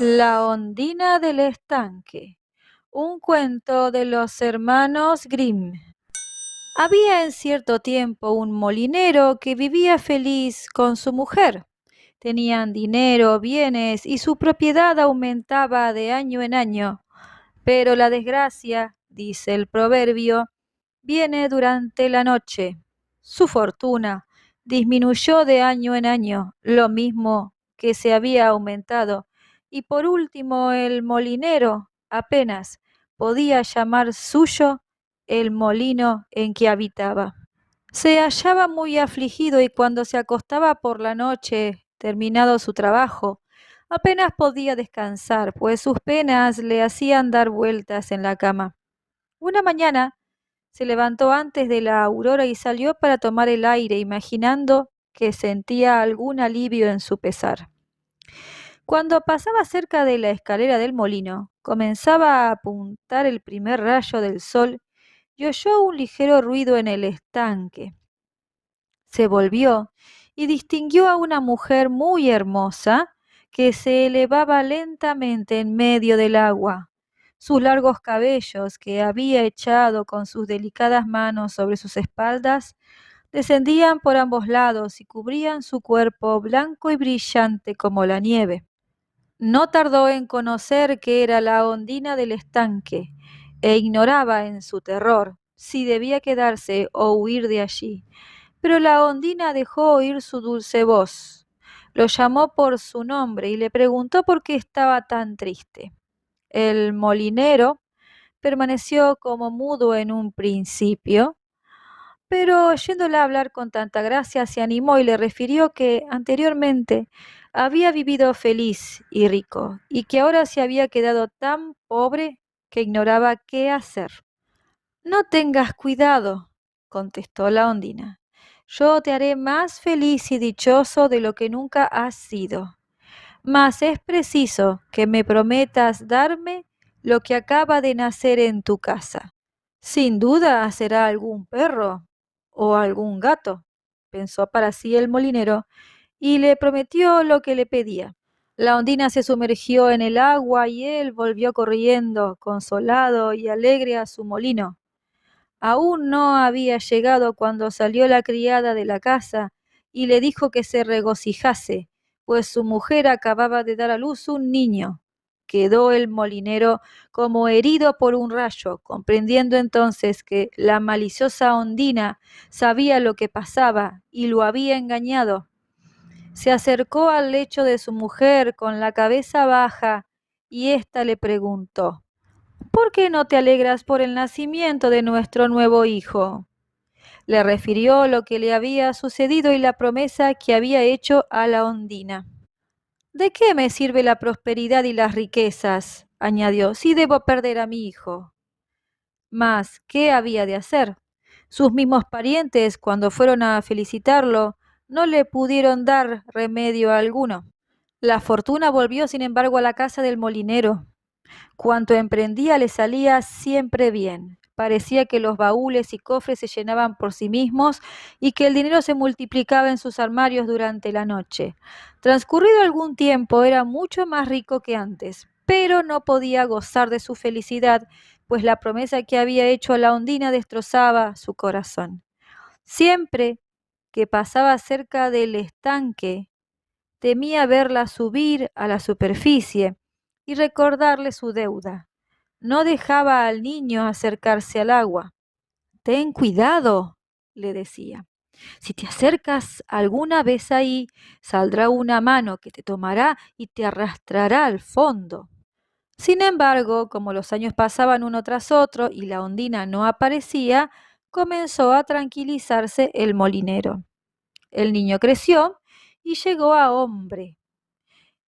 La ondina del estanque. Un cuento de los hermanos Grimm. Había en cierto tiempo un molinero que vivía feliz con su mujer. Tenían dinero, bienes y su propiedad aumentaba de año en año. Pero la desgracia, dice el proverbio, viene durante la noche. Su fortuna disminuyó de año en año, lo mismo que se había aumentado, y por último el molinero apenas podía llamar suyo el molino en que habitaba. Se hallaba muy afligido y cuando se acostaba por la noche, terminado su trabajo, apenas podía descansar, pues sus penas le hacían dar vueltas en la cama. Una mañana se levantó antes de la aurora y salió para tomar el aire, imaginando que sentía algún alivio en su pesar. Cuando pasaba cerca de la escalera del molino, comenzaba a apuntar el primer rayo del sol y oyó un ligero ruido en el estanque. Se volvió y distinguió a una mujer muy hermosa que se elevaba lentamente en medio del agua. Sus largos cabellos, que había echado con sus delicadas manos sobre sus espaldas, descendían por ambos lados y cubrían su cuerpo blanco y brillante como la nieve. No tardó en conocer que era la ondina del estanque, e ignoraba en su terror si debía quedarse o huir de allí. Pero la ondina dejó oír su dulce voz. Lo llamó por su nombre y le preguntó por qué estaba tan triste. El molinero permaneció como mudo en un principio, pero oyéndola hablar con tanta gracia se animó y le refirió que anteriormente había vivido feliz y rico, y que ahora se había quedado tan pobre que ignoraba qué hacer. No tengas cuidado, contestó la ondina. Yo te haré más feliz y dichoso de lo que nunca has sido. Mas es preciso que me prometas darme lo que acaba de nacer en tu casa. Sin duda será algún perro o algún gato, pensó para sí el molinero, y le prometió lo que le pedía. La ondina se sumergió en el agua y él volvió corriendo, consolado y alegre a su molino. Aún no había llegado cuando salió la criada de la casa y le dijo que se regocijase, pues su mujer acababa de dar a luz un niño. Quedó el molinero como herido por un rayo, comprendiendo entonces que la maliciosa ondina sabía lo que pasaba y lo había engañado. Se acercó al lecho de su mujer con la cabeza baja y ésta le preguntó: ¿Por qué no te alegras por el nacimiento de nuestro nuevo hijo? Le refirió lo que le había sucedido y la promesa que había hecho a la ondina. ¿De qué me sirve la prosperidad y las riquezas?, añadió, si debo perder a mi hijo. Mas, ¿qué había de hacer? Sus mismos parientes, cuando fueron a felicitarlo, no le pudieron dar remedio alguno. La fortuna volvió, sin embargo, a la casa del molinero. Cuanto emprendía le salía siempre bien. Parecía que los baúles y cofres se llenaban por sí mismos y que el dinero se multiplicaba en sus armarios durante la noche. Transcurrido algún tiempo era mucho más rico que antes, pero no podía gozar de su felicidad, pues la promesa que había hecho a la ondina destrozaba su corazón. Siempre que pasaba cerca del estanque, temía verla subir a la superficie y recordarle su deuda. No dejaba al niño acercarse al agua. Ten cuidado, le decía. Si te acercas alguna vez ahí, saldrá una mano que te tomará y te arrastrará al fondo. Sin embargo, como los años pasaban uno tras otro y la ondina no aparecía, comenzó a tranquilizarse el molinero. El niño creció y llegó a hombre,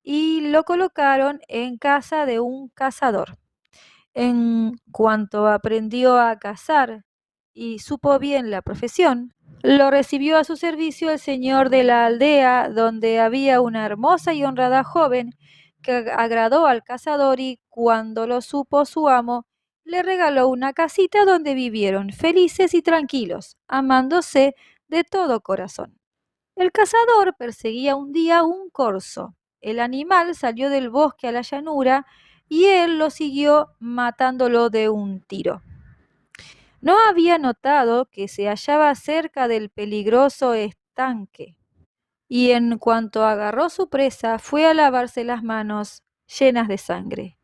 y lo colocaron en casa de un cazador. En cuanto aprendió a cazar y supo bien la profesión, lo recibió a su servicio el señor de la aldea, donde había una hermosa y honrada joven que agradó al cazador, y cuando lo supo su amo, le regaló una casita donde vivieron felices y tranquilos, amándose de todo corazón. El cazador perseguía un día un corzo El animal salió del bosque a la llanura y él lo siguió matándolo de un tiro. No había notado que se hallaba cerca del peligroso estanque, y en cuanto agarró su presa fue a lavarse las manos llenas de sangre.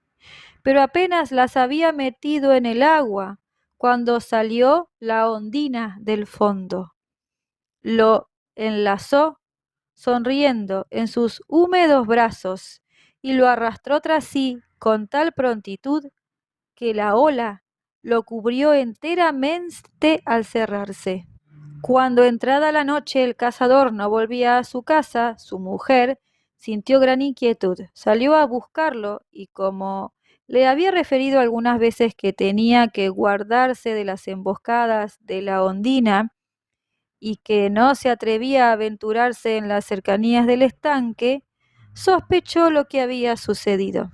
Pero apenas las había metido en el agua cuando salió la ondina del fondo. Lo enlazó sonriendo en sus húmedos brazos y lo arrastró tras sí con tal prontitud que la ola lo cubrió enteramente al cerrarse. Cuando entrada la noche el cazador no volvía a su casa, su mujer sintió gran inquietud. Salió a buscarlo y como le había referido algunas veces que tenía que guardarse de las emboscadas de la ondina y que no se atrevía a aventurarse en las cercanías del estanque, sospechó lo que había sucedido.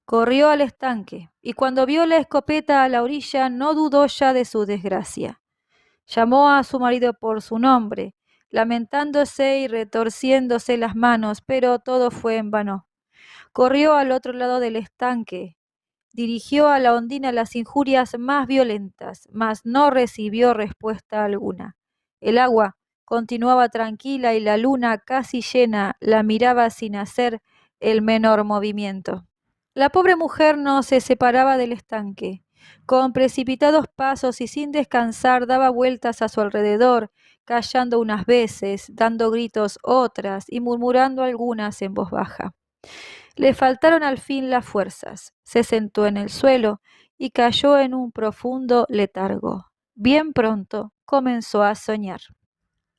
Corrió al estanque y cuando vio la escopeta a la orilla no dudó ya de su desgracia. Llamó a su marido por su nombre, lamentándose y retorciéndose las manos, pero todo fue en vano. Corrió al otro lado del estanque, dirigió a la ondina las injurias más violentas, mas no recibió respuesta alguna. El agua continuaba tranquila y la luna casi llena la miraba sin hacer el menor movimiento. La pobre mujer no se separaba del estanque. Con precipitados pasos y sin descansar daba vueltas a su alrededor, callando unas veces, dando gritos otras y murmurando algunas en voz baja. Le faltaron al fin las fuerzas. Se sentó en el suelo y cayó en un profundo letargo. Bien pronto comenzó a soñar.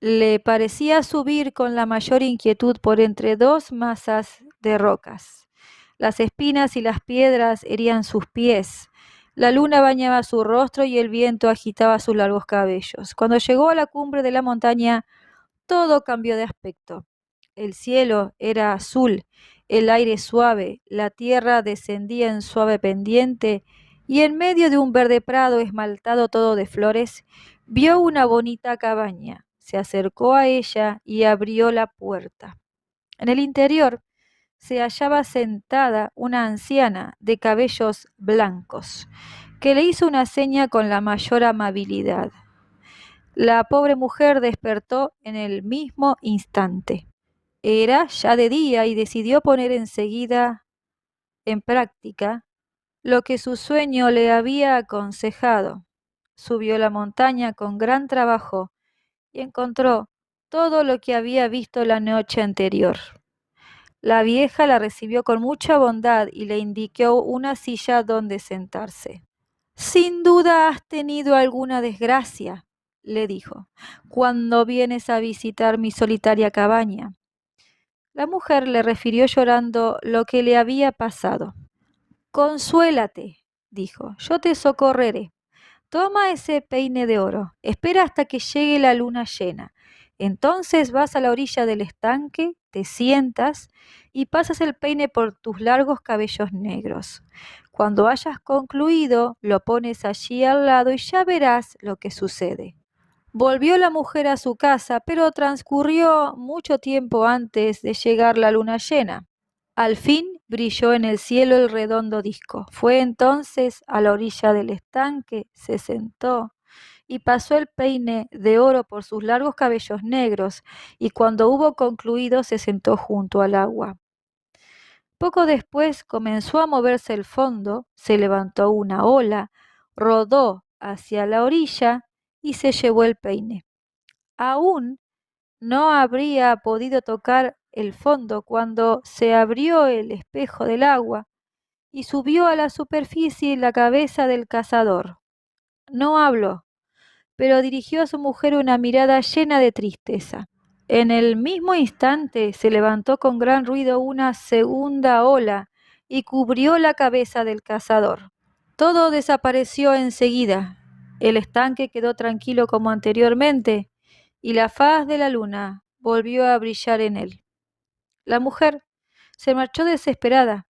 Le parecía subir con la mayor inquietud por entre dos masas de rocas. Las espinas y las piedras herían sus pies. La luna bañaba su rostro y el viento agitaba sus largos cabellos. Cuando llegó a la cumbre de la montaña, todo cambió de aspecto. El cielo era azul, el aire suave, la tierra descendía en suave pendiente y en medio de un verde prado esmaltado todo de flores, vio una bonita cabaña. Se acercó a ella y abrió la puerta. En el interior se hallaba sentada una anciana de cabellos blancos, que le hizo una seña con la mayor amabilidad. La pobre mujer despertó en el mismo instante. Era ya de día y decidió poner enseguida en práctica lo que su sueño le había aconsejado. Subió la montaña con gran trabajo y encontró todo lo que había visto la noche anterior. La vieja la recibió con mucha bondad y le indicó una silla donde sentarse. Sin duda has tenido alguna desgracia, le dijo, cuando vienes a visitar mi solitaria cabaña. La mujer le refirió llorando lo que le había pasado. Consuélate, dijo, yo te socorreré. Toma ese peine de oro, espera hasta que llegue la luna llena. Entonces vas a la orilla del estanque, te sientas y pasas el peine por tus largos cabellos negros. Cuando hayas concluido, lo pones allí al lado y ya verás lo que sucede. Volvió la mujer a su casa, pero transcurrió mucho tiempo antes de llegar la luna llena. Al fin brilló en el cielo el redondo disco. Fue entonces a la orilla del estanque, se sentó y pasó el peine de oro por sus largos cabellos negros, y cuando hubo concluido se sentó junto al agua. Poco después comenzó a moverse el fondo, se levantó una ola, rodó hacia la orilla y se llevó el peine. Aún no habría podido tocar el fondo cuando se abrió el espejo del agua y subió a la superficie la cabeza del cazador. No habló, pero dirigió a su mujer una mirada llena de tristeza. En el mismo instante se levantó con gran ruido una segunda ola y cubrió la cabeza del cazador. Todo desapareció enseguida. El estanque quedó tranquilo como anteriormente y la faz de la luna volvió a brillar en él. La mujer se marchó desesperada,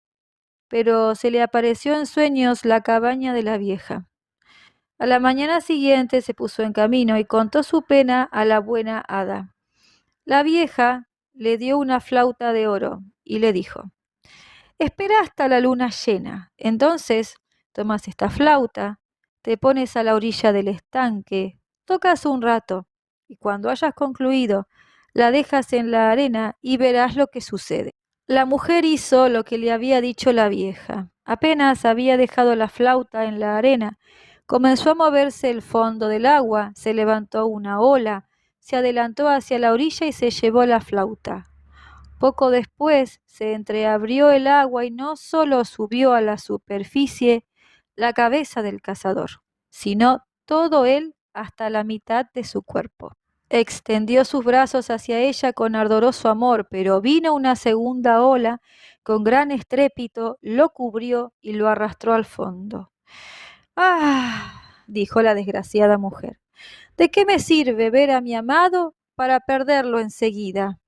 pero se le apareció en sueños la cabaña de la vieja. A la mañana siguiente se puso en camino y contó su pena a la buena hada. La vieja le dio una flauta de oro y le dijo: espera hasta la luna llena. Entonces tomas esta flauta, te pones a la orilla del estanque, tocas un rato, y cuando hayas concluido, la dejas en la arena y verás lo que sucede. La mujer hizo lo que le había dicho la vieja. Apenas había dejado la flauta en la arena, comenzó a moverse el fondo del agua, se levantó una ola, se adelantó hacia la orilla y se llevó la flauta. Poco después se entreabrió el agua y no solo subió a la superficie la cabeza del cazador, sino todo él hasta la mitad de su cuerpo. Extendió sus brazos hacia ella con ardoroso amor, pero vino una segunda ola, con gran estrépito, lo cubrió y lo arrastró al fondo. ¡Ah! Dijo la desgraciada mujer. ¿De qué me sirve ver a mi amado para perderlo enseguida?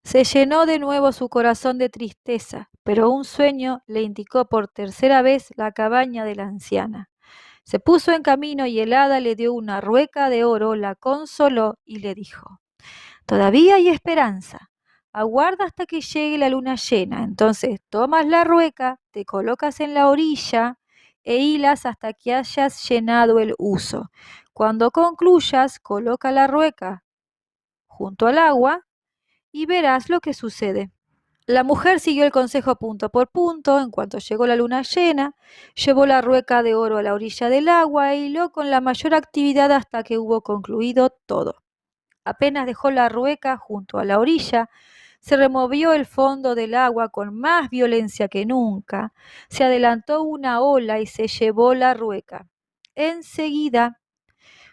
Se llenó de nuevo su corazón de tristeza, pero un sueño le indicó por tercera vez la cabaña de la anciana. Se puso en camino y el hada le dio una rueca de oro, la consoló y le dijo: todavía hay esperanza. Aguarda hasta que llegue la luna llena. Entonces tomas la rueca, te colocas en la orilla e hilas hasta que hayas llenado el huso. Cuando concluyas, coloca la rueca junto al agua y verás lo que sucede. La mujer siguió el consejo punto por punto. En cuanto llegó la luna llena, llevó la rueca de oro a la orilla del agua e hiló con la mayor actividad hasta que hubo concluido todo. Apenas dejó la rueca junto a la orilla, se removió el fondo del agua con más violencia que nunca, se adelantó una ola y se llevó la rueca. Enseguida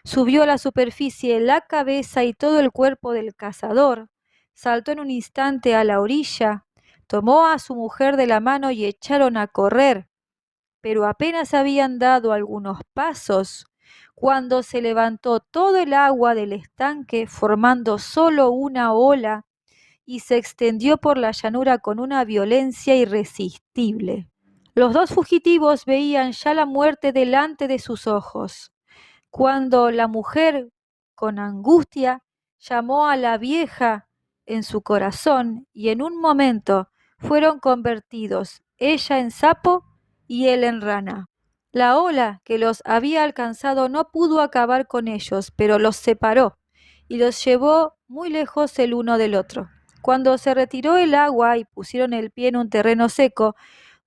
subió a la superficie la cabeza y todo el cuerpo del cazador, saltó en un instante a la orilla, tomó a su mujer de la mano y echaron a correr, pero apenas habían dado algunos pasos, cuando se levantó todo el agua del estanque formando solo una ola y se extendió por la llanura con una violencia irresistible. Los dos fugitivos veían ya la muerte delante de sus ojos, cuando la mujer, con angustia, llamó a la vieja en su corazón y en un momento fueron convertidos, ella en sapo y él en rana. La ola que los había alcanzado no pudo acabar con ellos, pero los separó y los llevó muy lejos el uno del otro. Cuando se retiró el agua y pusieron el pie en un terreno seco,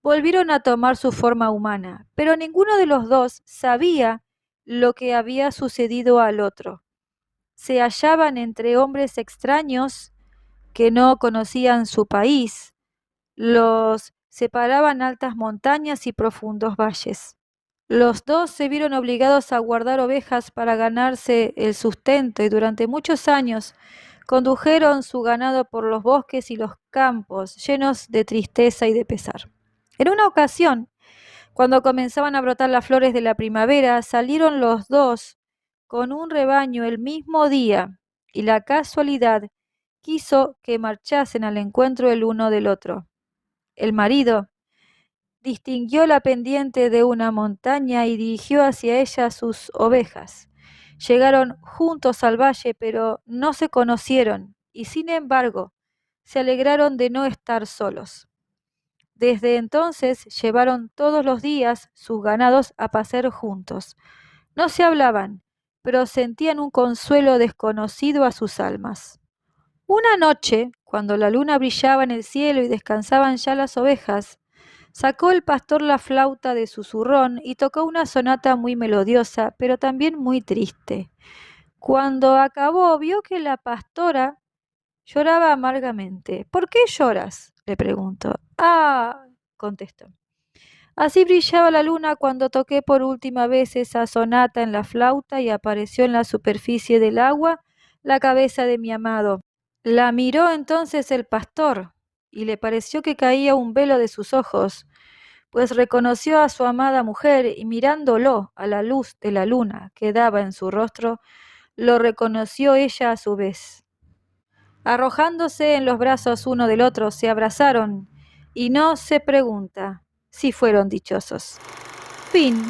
volvieron a tomar su forma humana, pero ninguno de los dos sabía lo que había sucedido al otro. Se hallaban entre hombres extraños que no conocían su país. Los separaban altas montañas y profundos valles. Los dos se vieron obligados a guardar ovejas para ganarse el sustento y durante muchos años condujeron su ganado por los bosques y los campos llenos de tristeza y de pesar. En una ocasión, cuando comenzaban a brotar las flores de la primavera, salieron los dos con un rebaño el mismo día y la casualidad quiso que marchasen al encuentro el uno del otro. El marido distinguió la pendiente de una montaña y dirigió hacia ella sus ovejas. Llegaron juntos al valle, pero no se conocieron y sin embargo se alegraron de no estar solos. Desde entonces llevaron todos los días sus ganados a pacer juntos. No se hablaban, pero sentían un consuelo desconocido a sus almas. Una noche, cuando la luna brillaba en el cielo y descansaban ya las ovejas, sacó el pastor la flauta de su zurrón y tocó una sonata muy melodiosa, pero también muy triste. Cuando acabó, vio que la pastora lloraba amargamente. ¿Por qué lloras?, le preguntó. Ah, contestó. Así brillaba la luna cuando toqué por última vez esa sonata en la flauta y apareció en la superficie del agua la cabeza de mi amado. La miró entonces el pastor y le pareció que caía un velo de sus ojos, pues reconoció a su amada mujer y mirándolo a la luz de la luna que daba en su rostro, lo reconoció ella a su vez. Arrojándose en los brazos uno del otro, se abrazaron y no se pregunta si fueron dichosos. Fin.